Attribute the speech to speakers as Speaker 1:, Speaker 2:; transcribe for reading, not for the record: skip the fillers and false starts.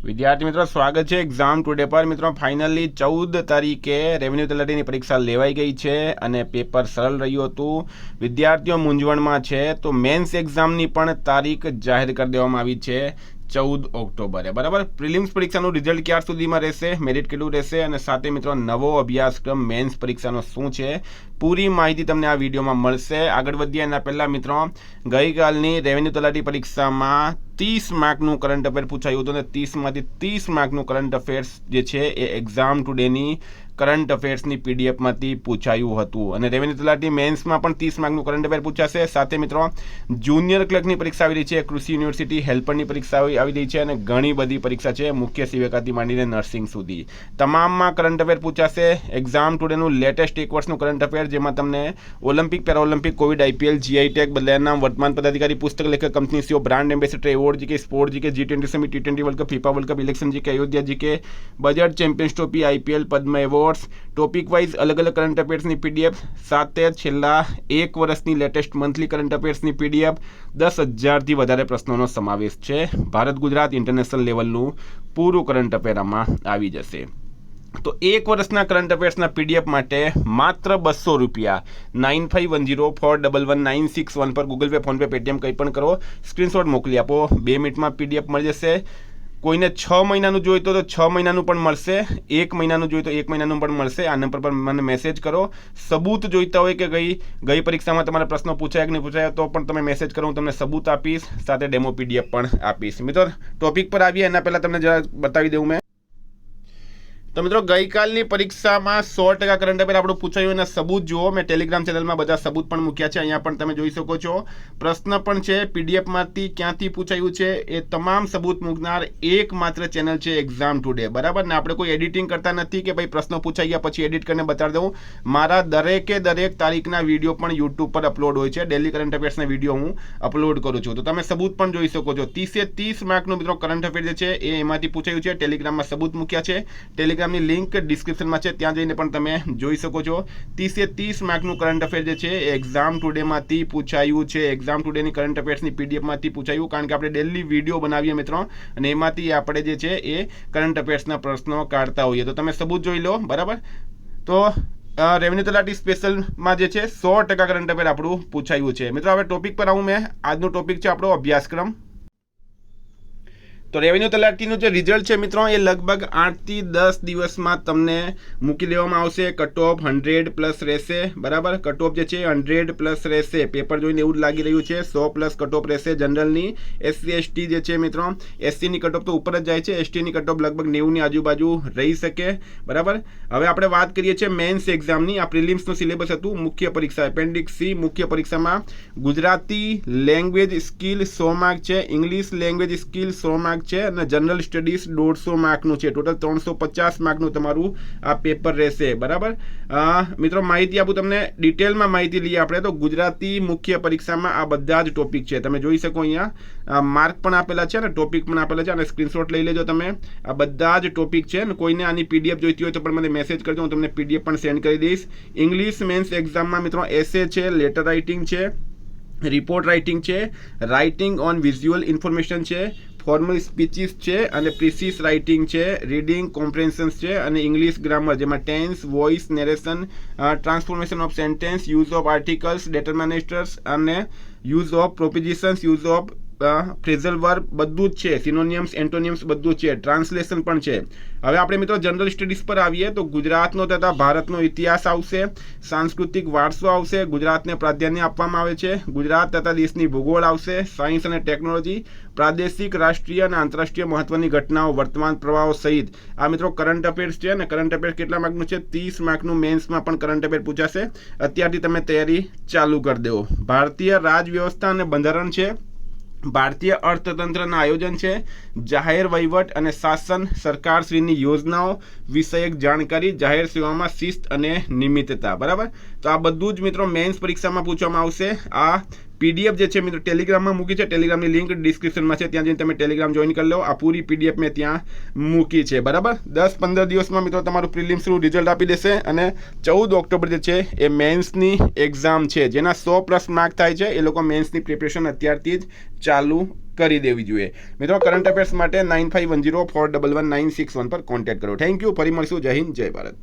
Speaker 1: विद्यार्थी मित्रों स्वागत है एग्जाम टुडे पर। मित्रों फाइनली 14 तारीखे रेवन्यू तलाटीनी परीक्षा लेवाई गई है અને પેપર સરળ રહ્યું હતું। વિદ્યાર્થીઓ મૂંઝવણમાં છે તો મેન્સ એક્ઝામની પણ તારીખ જાહેર કરી દેવામાં આવી છે 14 ઓક્ટોબરે। બરાબર, પ્રિલિમ્સ પરીક્ષાનું રિઝલ્ટ ક્યાર સુધીમાં રહેશે, મેરિટ કેટલું રહેશે અને સાથે મિત્રો નવો અભ્યાસક્રમ મેન્સ પરીક્ષાનો શું છે, પૂરી માહિતી તમને આ વિડીયોમાં મળશે। આગળ વધીએ એના પહેલાં મિત્રો, ગઈકાલની રેવન્યુ તલાટી પરીક્ષામાં 30 માર્કનું કરંટ અફેર પૂછાયું હતું અને 30માંથી 30 માર્કનું કરંટ અફેર્સ જે છે એ એક્ઝામ ટુડેની કરંટ અફેર્સની પીડીએફમાંથી પૂછાયું હતું અને રેવન્યુ તલાટી મેન્સમાં પણ 30 માર્કનું કરંટ અફેર પૂછાશે। સાથે મિત્રો જુનિયર ક્લર્કની પરીક્ષા આવી રહી છે, કૃષિ યુનિવર્સિટી હેલ્પરની પરીક્ષા આવી રહી છે અને ઘણી બધી પરીક્ષા છે, મુખ્ય સેવકાથી માંડીને નર્સિંગ સુધી તમામમાં કરંટ અફેર પૂછાશે। એક્ઝામ ટુડેનું લેટેસ્ટ એક વર્ષનું કરંટ અફેર, જેમાં તમને Olympic, Paralympic, Covid, IPL, GI tag, બદલાયાના વર્તમાન પદાધિકારી, પુસ્તક લેખક, company CEO, brand ambassador, award GK, sport GK, G20 summit, T20 world cup, FIFA world cup, election GK, Ayodhya GK, budget, champions trophy, IPL, Padma awards, topic wise અલગ અલગ current અફેર્સની PDF, સાથે છેલ્લા એક વર્ષની લેટેસ્ટ મંથલી કરંટ અફેર્સની PDF, 10,000થી વધારે પ્રશ્નોનો સમાવેશ છે। ભારત ગુજરાત ઇન્ટરનેશનલ લેવલનું પૂરું કરંટ અફેર આમાં આવી જશે। તો એક વર્ષના કરંટ અફેર્સના પીડીએફ માટે માત્ર 200 રૂપિયા 9510411961 પર ગૂગલ પે, ફોનપે, પેટીએમ કંઈ પણ કરો, સ્ક્રીનશોટ મોકલી આપો, 2 મિનિટમાં પીડીએફ મળી જશે। કોઈને 6 મહિનાનું જોઈતો તો 6 મહિનાનું પણ મળશે, 1 મહિનાનું જોઈતો 1 મહિનાનું પણ મળશે। આ નંબર પર મને મેસેજ કરો। સબૂત જોઈતા હોય કે ગઈ પરીક્ષામાં તમારા પ્રશ્નો પૂછાયા કે નહીં પૂછાયા તો પણ તમે મેસેજ કરો, હું તમને સબૂત આપીશ, સાથે ડેમો પીડીએફ પણ આપીશ। મિત્રો ટોપિક પર આવીએ એના પહેલાં તમને જરા બતાવી દઉં મેં। તો મિત્રો ગઈકાલની પરીક્ષામાં 100% કરંટ અફેર આપણું પૂછાયું એના સબૂત જુઓ, મેં ટેલિગ્રામ ચેનલમાં બધા સબૂત પણ મૂક્યા છે, અહીંયા પણ તમે જોઈ શકો છો, પ્રશ્ન પણ છે, પીડીએફમાંથી ક્યાંથી પૂછાયું છે એ તમામ સબૂત મૂકનાર એકમાત્ર ચેનલ છે એક્ઝામ ટુડે। બરાબર ને, આપણે કોઈ એડિટિંગ કરતા નથી કે ભાઈ પ્રશ્નો પૂછાઈ ગયા પછી એડિટ કરીને બતાવી દઉં। મારા દરેકે દરેક તારીખના વિડીયો પણ યુટ્યુબ પર અપલોડ હોય છે, ડેલી કરંટ અફેર્સના વિડીયો હું અપલોડ કરું છું, તો તમે સબૂત પણ જોઈ શકો છો। 30 માર્કનું મિત્રો કરંટ અફેર જે છે એ એમાંથી પૂછાયું છે, ટેલિગ્રામમાં સબૂત મૂક્યા છે, ટેલિગ્રામ ની લિંક ડિસ્ક્રિપ્શનમાં છે, ત્યાં જઈને પણ તમે જોઈ શકો છો। 30 માર્કનું કરંટ અફેર જે છે એ એક્ઝામ ટુડેમાંથી પૂછાયું છે, એક્ઝામ ટુડેની કરંટ અફેર્સની પીડીએફમાંથી પૂછાયું, કારણ કે આપણે ડેલી વિડીયો બનાવીએ મિત્રો અને એમાંથી આપણે જે છે એ કરંટ અફેર્સના પ્રશ્નો કાઢતા હોઈએ, તો તમે સબૂત જોઈ લો। બરાબર, તો રેવન્યુ તલાટી સ્પેશિયલમાં જે છે 100% કરંટ અફેર આપણું પૂછાયું છે। મિત્રો હવે ટોપિક પર આવું મેં, આજનો ટોપિક છે આપણો અભ્યાસક્રમ। તો રેવન્યુ તલાટીનું જે રિઝલ્ટ છે મિત્રો એ લગભગ 8 થી 10 દિવસમાં તમને મૂકી દેવામાં આવશે। કટ ઓફ 100+ રહેશે। બરાબર, કટ ઓફ જે છે 100+ રહેશે, પેપર જોઈને એવું જ લાગી રહ્યું છે, 100+ કટ ઓફ રહેશે જનરલની। SC ST જે છે મિત્રો, SCની કટ ઓફ તો ઉપર જ જાય છે, STની કટ ઓફ લગભગ 90ની આજુબાજુ રહી શકે। બરાબર, હવે આપણે વાત કરીએ છીએ મેન્સ એક્ઝામની। આ પ્રિલિમ્સનું સિલેબસ હતું, મુખ્ય પરીક્ષા એપેન્ડિક્સ C, મુખ્ય પરીક્ષામાં ગુજરાતી લેંગ્વેજ સ્કિલ 100 માર્ક છે, ઇંગ્લિશ લેંગ્વેજ સ્કિલ 100 માર્ક છે અને જનરલ સ્ટડીઝ 150 માર્કનું છે, ટોટલ 350 માર્કનું તમારું આ પેપર રહેશે। બરાબર, મિત્રો માહિતી આપું તમને, ડિટેલમાં માહિતી લઈએ આપણે તો ગુજરાતી મુખ્ય પરીક્ષામાં આ બધા જ ટોપિક છે, તમે જોઈ શકો અહીંયા માર્ક પણ આપેલા છે અને ટોપિક પણ આપેલા છે અને સ્ક્રીનશોટ લઈ લેજો તમે, આ બધા જ ટોપિક છે। કોઈને આની પીડીએફ જોઈતી હોય તો પણ મને મેસેજ કરજો, હું તમને પીડીએફ પણ સેન્ડ કરી દઈશ। ઇંગ્લિશ મેન્સ એક્ઝામમાં મિત્રો એસે છે, લેટર રાઇટિંગ છે, રિપોર્ટ રાઇટિંગ છે, રાઇટિંગ ઓન વિઝ્યુઅલ ઇન્ફોર્મેશન છે, ફોર્મલ સ્પીચીસ છે અને પ્રિસિસ રાઇટિંગ છે, રીડિંગ કોમ્પ્રેન્શન્સ છે અને ઇંગ્લિશ ગ્રામર, જેમાં tense, voice, narration, transformation of sentence, use of articles, determinators અને use of propositions, use of phrasal verb બધું જ છે, સિનોનિયમ્સ, એન્ટોનિયમ્સ બધું જ છે, ટ્રાન્સલેશન પણ છે। હવે આપણે મિત્રો જનરલ સ્ટડીઝ પર આવીએ તો ગુજરાતનો તથા ભારતનો ઇતિહાસ આવશે, સાંસ્કૃતિક વારસો આવશે, ગુજરાતને પ્રાધાન્ય આપવામાં આવે છે, ગુજરાત તથા દેશની ભૂગોળ આવશે, સાયન્સ અને ટેકનોલોજી, પ્રાદેશિક, રાષ્ટ્રીય અને આંતરરાષ્ટ્રીય મહત્વની ઘટનાઓ, વર્તમાન પ્રવાહો સહિત આ મિત્રો કરંટ અફેર્સ છે અને કરંટ અફેર કેટલા માર્કનું છે? 30 માર્કનું મેન્સમાં પણ કરંટ અફેર પૂછાશે, અત્યારથી તમે તૈયારી ચાલુ કરી દો। ભારતીય રાજવ્યવસ્થા અને બંધારણ છે, ભારતીય અર્થતંત્રના આયોજન છે, જાહેર વહીવટ અને શાસન, સરકારશ્રીની યોજનાઓ વિષયક જાણકારી, જાહેર સેવામાં શિસ્ત અને નિયમિતતા। બરાબર, તો આ બધું જ મિત્રો મેન્સ પરીક્ષામાં પૂછવામાં આવશે। આ પીડીએફ જે છે મિત્રો ટેલિગ્રામમાં મૂકી છે, ટેલિગ્રામની લિંક ડિસ્ક્રિપ્શનમાં છે, ત્યાં જઈને તમે ટેલિગ્રામ જોઈન કરી લો. આ પૂરી પીડીએફ મેં ત્યાં મૂકી છે, બરાબર. 10-15 દિવસમાં મિત્રો તમારું પ્રિલિમ્સનું રિઝલ્ટ આપી દેશે અને 14 ઓક્ટોબર જે છે એ મેન્સની એક્ઝામ છે, જેના 100+ માર્ક થાય છે. એ લોકો મેન્સની પ્રિપરેશન અત્યારથી જ ચાલુ કરી દેવી જોઈએ. મિત્રો કરંટ અફેર્સ માટે 9510411961 પર કોન્ટેક્ટ કરો. Thank you. ફરી મળીશું. જય હિન્દ, જય ભારત.